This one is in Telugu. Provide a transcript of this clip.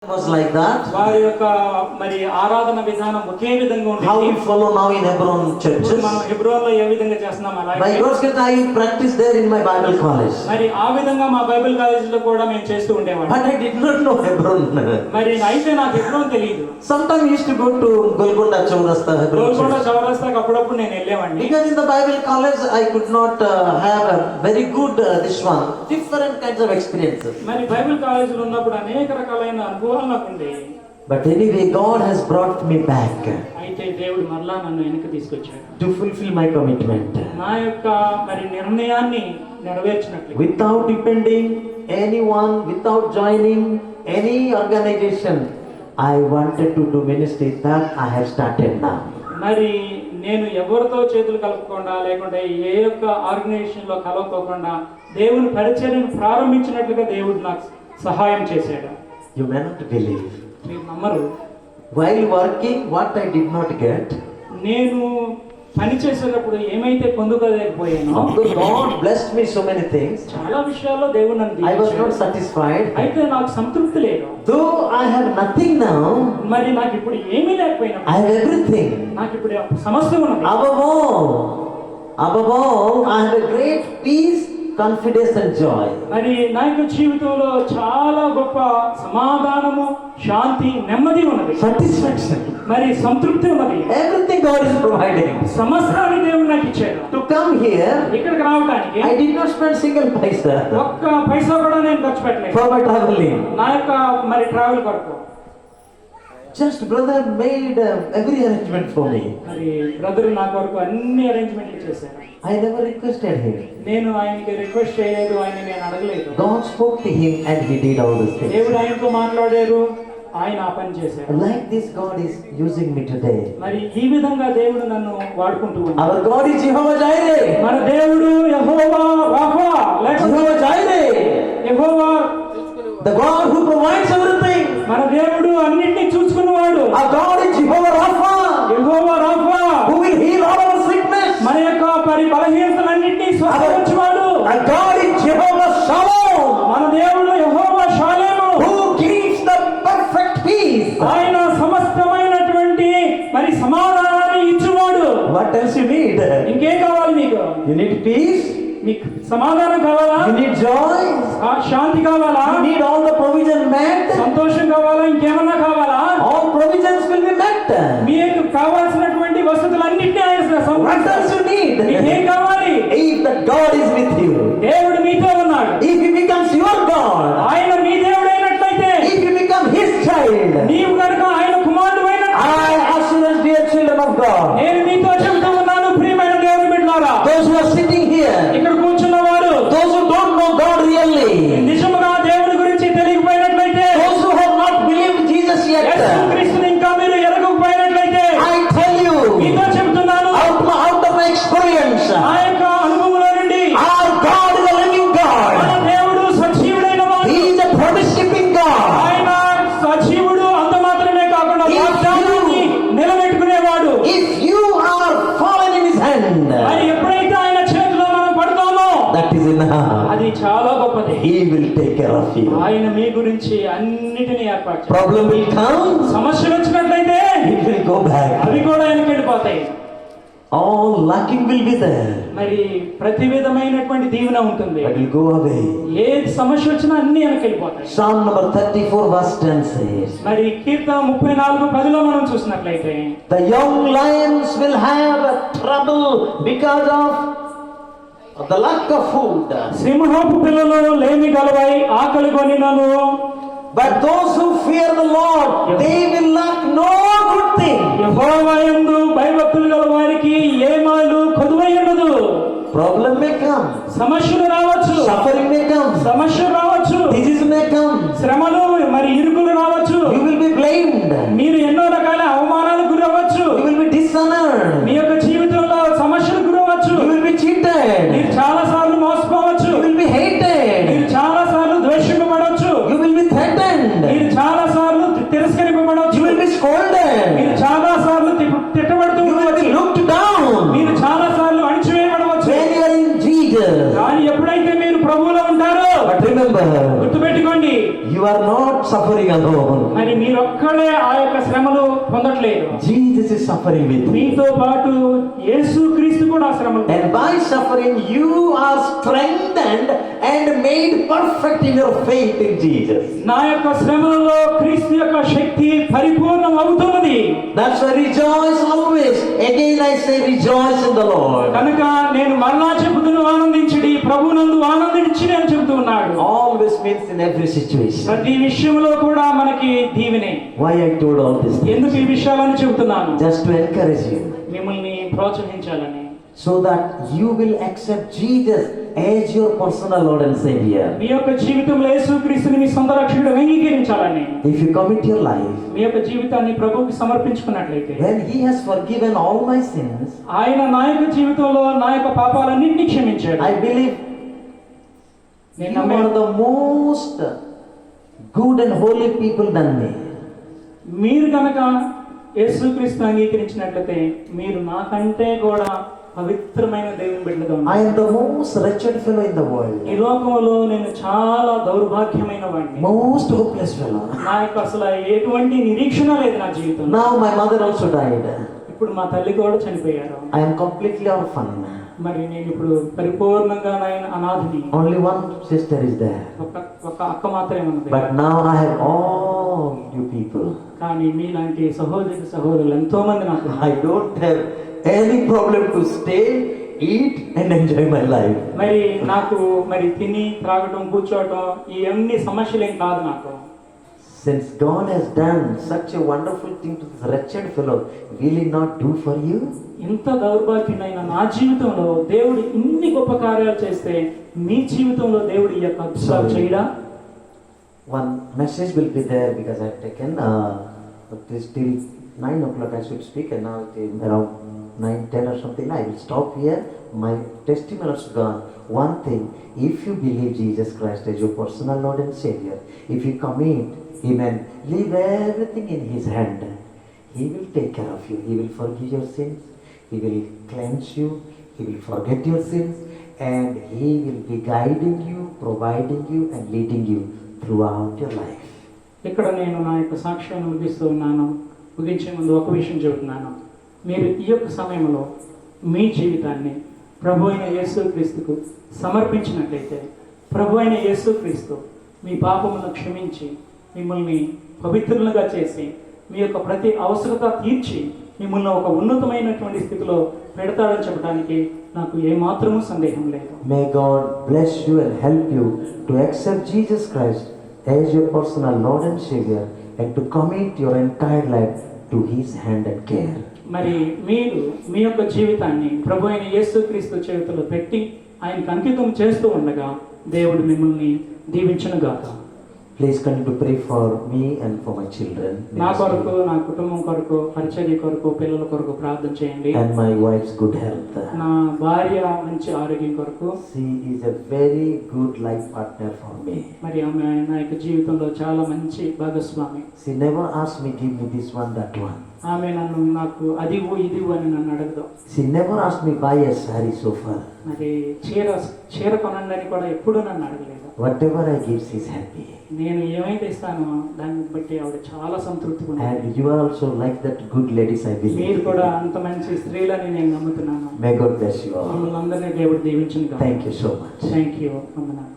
was like that. వారి యొక్క మరి ఆరాధన విధానం ఒకే విధంగా ఉండేది. How we follow now in Hebron churches. మనం హెబ్రోన్లో ఏ విధంగా చేస్తున్నాం అలాగే. By God's grace, I practice there in my Bible college. మరి ఆ విధంగా మా బైబిల్ కాలేజీలో కూడా మేము చేస్తూ ఉండేవాళ్ళం. But I did not know Hebron. మరి అయితే నాకు హెబ్రోన్ తెలియదు. Sometimes we used to go to Golconda Chaurasta, Hebron. Golconda చౌరస్తాకి అప్పుడప్పుడు నేను వెళ్ళేవాడిని. Because in the Bible college, I could not have a very good different kinds of experiences. మరి బైబిల్ కాలేజీలో ఉన్నప్పుడు అనేక రకాలైన అనుభవాలు నాకు ఉండేవి. But anyway, God has brought me back అయితే దేవుడు మరలా నన్ను వెనక్కి తీసుకొచ్చాడు. to fulfill my commitment. నా యొక్క మరి నిర్ణయాన్ని నెరవేర్చినట్లు. Without depending anyone, without joining any organization, I wanted to do ministry that I have started now. మరి నేను ఎవరితో చేతులు కలుపుకుండా లేకుంటే ఏ యొక్క ఆర్గనైజేషన్ లో కలవకోకుండా దేవుని పరిచర్యను ప్రారంభించినట్లుగా దేవుడు నాకు సహాయం చేశాడు. You may not believe. మీరు నమ్మరు. While working, what I did not get, నేను పని చేసేటప్పుడు ఏమైతే పొందుకోలేకపోయానో, God blessed me so many things. చాలా విషయాల్లో దేవుడు నన్ను I was not దీవించాడు. satisfied. అయితే నాకు సంతృప్తి లేదు. Though I have nothing now, మరి నాకు ఇప్పుడు ఏమీ లేకపోయినా I have everything. నాకు ఇప్పుడు సమస్య ఉన్నది. Above all, I have a great peace, confidence and joy. మరి నా యొక్క జీవితంలో చాలా గొప్ప సమాధానము, శాంతి, నెమ్మది ఉన్నది. Satisfaction. మరి సంతృప్తి ఉన్నది. Everything God is providing. సమస్తాన్ని దేవుడు నాకు ఇచ్చాడు. To come here, ఇక్కడికి రావడానికి I did not spend single paisa ఒక్క పైసా కూడా నేను ఖర్చు పెట్టలేదు for my traveling. నా యొక్క మరి ట్రావెల్ కొరకు. Just brother made every arrangement for me. మరి బ్రదర్ నా కొరకు అన్ని అరేంజ్మెంట్లు చేశారు. I never requested him. నేను ఆయనకి రిక్వెస్ట్ చేయలేదు, ఆయన నేను అడగలేదు. God spoke to him and he did all these things. దేవుడు ఆయనతో మాట్లాడారు, ఆయన ఆ పని చేశారు. Like this, God is using me today. మరి ఈ విధంగా దేవుడు నన్ను వాడుకుంటూ ఉన్నాడు. Our God is Jehovah Jireh. మన దేవుడు యెహోవా రాఫా, లేక Jehovah Jireh. Jehovah The God who provides everything. మన దేవుడు అన్నిటినీ చూసుకున్నవాడు. Our God is Jehovah Rapha. Jehovah Rapha, Who will heal all our sickness. మన యొక్క బలహీనతలన్నిటినీ స్వస్థపరచువాడు. Our God is Jehovah Shalom. మన దేవుడు యెహోవా Shalem, Who gives the perfect peace. ఆయన సమస్తమైనటువంటి మరి సమాధానాన్ని ఇచ్చువాడు. What else you need? ఇంకేం కావాలి మీకు? You need peace. మీకు సమాధానం కావాలా? You need joy. శాంతి కావాలా? You need all the provision met. సంతోషం కావాలా? ఇంకేమన్నా కావాలా? All provisions will be met. మీకు కావాల్సినటువంటి వసతులన్నింటినీ ఆయన What else you need? మీకేం కావాలి? If the God is with you, దేవుడు మీతో ఉన్నాడు. if He becomes your God, ఆయన మీ దేవుడు అయినట్లయితే, if you become His child, నీవు కనుక ఆయన కుమారుడు అయినట్లయితే, I assurance, dear children of God, నేను మీతో చెబుతూ ఉన్నాను, ప్రియమైన దేవుని బిడ్డలారా, those who are sitting here, ఇక్కడ కూర్చున్న వారు, those who don't know God really, నిజముగా దేవుడి గురించి తెలియకపోయినట్లయితే, those who have not believed Jesus yet, యేసుక్రీస్తుని ఇంకా మీరు ఎరగకపోయినట్లయితే, I tell you, మీతో చెబుతున్నాను, out of my experience, ఆ యొక్క అనుభవంలో నుండి, our God is a living God. మన దేవుడు సజీవుడైన వాడు. He is a promise-keeping God. ఆయన సజీవుడు, అంత మాత్రమే కాకుండా వాగ్దానాన్ని నిలబెట్టుకునేవాడు. If you are fallen in His hand, మరి ఎప్పుడైతే ఆయన చేతిలో మనం పడతామో, that is enough. అది చాలా గొప్పది. He will take care of you. ఆయన మీ గురించి అన్నిటినీ ఏర్పాటు చేస్తాడు. Problem will come, సమస్యలు వచ్చినట్లయితే it will go back. అవి కూడా ఆయనకి వెళ్ళిపోతాయి. All lacking will be there, మరి ప్రతి విధమైనటువంటి దీవెన ఉంటుంది. but will go away. ఏ సమస్య వచ్చినా అన్ని ఆయనకి వెళ్ళిపోతాయి. Psalm number 34 verse 10 says, మరి కీర్తన 34:10 మనం చూసినట్లయితే, the young lions will have a trouble because of the lack of food, సింహపు పిల్లలు లేమి గలవై ఆకలి కొనినను, but those who fear the Lord, they will lack no good thing. యెహోవా యందు భయభక్తులు గల వారికి ఏ మాలు కొదువై ఉండదు. Problem may come, సమస్యలు రావచ్చు, suffering may come, సమస్యలు రావచ్చు, disease may come, శ్రమలు మరి ఇరుకులు రావచ్చు, you will be blamed, మీరు ఎన్నో రకాల అవమానాలకు గురవచ్చు, you will be dishonored, మీ యొక్క జీవితంలో సమస్యలకు గురవచ్చు, you will be cheated, మీరు చాలా సార్లు మోసపోవచ్చు, you will be hated, మీరు చాలా సార్లు ద్వేషింపబడవచ్చు, you will be threatened, మీరు చాలా సార్లు తిరస్కరింపబడవచ్చు, you will be scolded, మీరు చాలా సార్లు తిట్టబడుతూ you will ఉండవచ్చు, be looked down. మీరు చాలా సార్లు అణిచివేయబడవచ్చు. When you are in Jesus, కానీ ఎప్పుడైతే మీరు ప్రభువులో ఉంటారో, but remember, గుర్తుపెట్టుకోండి, you are not suffering alone. మరి మీరొక్కడే ఆ యొక్క శ్రమలు పొందట్లేదు, Jesus is suffering with you. మీతో పాటు యేసుక్రీస్తు కూడా ఆ శ్రమలు And by suffering, you are strengthened and made perfect in your faith in Jesus. నా యొక్క శ్రమలలో క్రీస్తు యొక్క శక్తి పరిపూర్ణం అవుతున్నది. That's why rejoice always. Again I say rejoice in the Lord. కనుక నేను మరలా చెబుతును, ఆనందించుడి, ప్రభువునందు ఆనందించుడి అని చెబుతూ ఉన్నాడు. Always means in every situation. ప్రతి విషయంలో కూడా మనకి దీవెనే. Why I told all this? ఎందుకు ఈ విషయాలను చెబుతున్నాను? Just to encourage you. మిమ్మల్ని ప్రోత్సహించాలని, So that you will accept Jesus as your personal Lord and Savior. మీ యొక్క జీవితంలో యేసుక్రీస్తుని మీ సొంత రక్షకుడిగా అంగీకరించాలని. If you commit your life, మీ యొక్క జీవితాన్ని ప్రభువుకి సమర్పించుకున్నట్లయితే, when He has forgiven all my sins, ఆయన నా యొక్క జీవితంలో నా యొక్క పాపాలన్నింటినీ క్షమించాడు. I believe నేను you నమ్మాను. are the most good and holy people than me. మీరు కనుక యేసుక్రీస్తుని అంగీకరించినట్లయితే మీరు నాకంటే కూడా పవిత్రమైన దేవుని బిడ్డగా ఉన్నారు. I am the most wretched fellow in the world. ఈ లోకంలో నేను చాలా దౌర్భాగ్యమైన వాడిని, Most hopeless fellow. నా యొక్క అసలు ఎటువంటి నిరీక్షణ లేదు నా జీవితంలో. Now my mother also died. ఇప్పుడు మా తల్లి కూడా చనిపోయారు. I am completely orphan. మరి నేను ఇప్పుడు పరిపూర్ణంగా అనాథిని. Only one sister is there. ఒక అక్క మాత్రమే ఉన్నది. But now I have all you people. కానీ మీలాంటి సహోదరులు ఎంతో మంది నాకు ఉన్నారు. I don't have any problem to stay, eat and enjoy my life. మరి నాకు మరి తిని త్రాగటం కూర్చోవటం ఈ అన్ని సమస్యలు ఏం కాదు నాకు. Since God has done such a wonderful thing to this wretched fellow, will He not do for you? ఇంత దౌర్భాగ్యునైన నా జీవితంలో దేవుడు ఇన్ని గొప్ప కార్యాలు చేస్తే మీ జీవితంలో దేవుడు ఈ యొక్క అద్భుతాలు చేయడా? One message will be there because I've taken this till 9 o'clock I should speak, and now it is around 9:10 or something. I will stop here. My testimony is gone. One thing, if you believe Jesus Christ as your personal Lord and Savior, if you commit Him and leave everything in His hand, He will take care of you. He will forgive your sins. He will cleanse you. He will forget your sins. And He will be guiding you, providing you and leading you throughout your life. ఇక్కడ నేను నా యొక్క సాక్ష్యాన్ని ముగిస్తూ ఉన్నాను. ముగించే ముందు ఒక విషయం చెబుతున్నాను. మీరు ఈ యొక్క సమయంలో మీ జీవితాన్ని ప్రభు అయిన యేసుక్రీస్తుకు సమర్పించినట్లయితే, ప్రభు అయిన యేసుక్రీస్తు మీ పాపములను క్షమించి మిమ్మల్ని పవిత్రులుగా చేసి మీ యొక్క ప్రతి అవసరత తీర్చి మిమ్మల్ని ఒక ఉన్నతమైనటువంటి స్థితిలో పెడతాడని చెప్పడానికి నాకు ఏమాత్రమూ సందేహం లేదు. May God bless you and help you to accept Jesus Christ as your personal Lord and Savior and to commit your entire life to His hand and care. మరి మీరు మీ యొక్క జీవితాన్ని ప్రభు అయిన యేసుక్రీస్తు చేతుల్లో పెట్టి ఆయనకు అంకితం చేస్తూ ఉండగా దేవుడు మిమ్మల్ని దీవించునుగాక. Please continue to pray for me and for my children. నా కొరకు, నా కుటుంబం కొరకు, పరిచర్య కొరకు, పిల్లల కొరకు ప్రార్థన చేయండి. And my wife's good health. నా భార్య మంచి ఆరోగ్యం కొరకు. She is a very good life partner for me. మరి ఆమె నా యొక్క జీవితంలో చాలా మంచి భాగస్వామి. She never asked me, give me this one, that one. ఆమె నాకు అదివు ఇదివు అని నన్ను అడగదు. She never asked me buy a saree so far. మరి చీర కొనండి అని కూడా ఎప్పుడు నన్ను అడగలేదు. Whatever I give, she is happy. నేను ఏమైతే ఇస్తానో దాన్ని బట్టి ఆవిడ చాలా సంతృప్తిగా ఉంది. And you are also like that good ladies, I believe. మీరు కూడా అంత మంచి స్త్రీలని నేను నమ్ముతున్నాను. May God bless you all. మిమ్మల్ని అందరినీ దేవుడు దీవించును గాక. Thank you so much. Thank you. వందనాలు.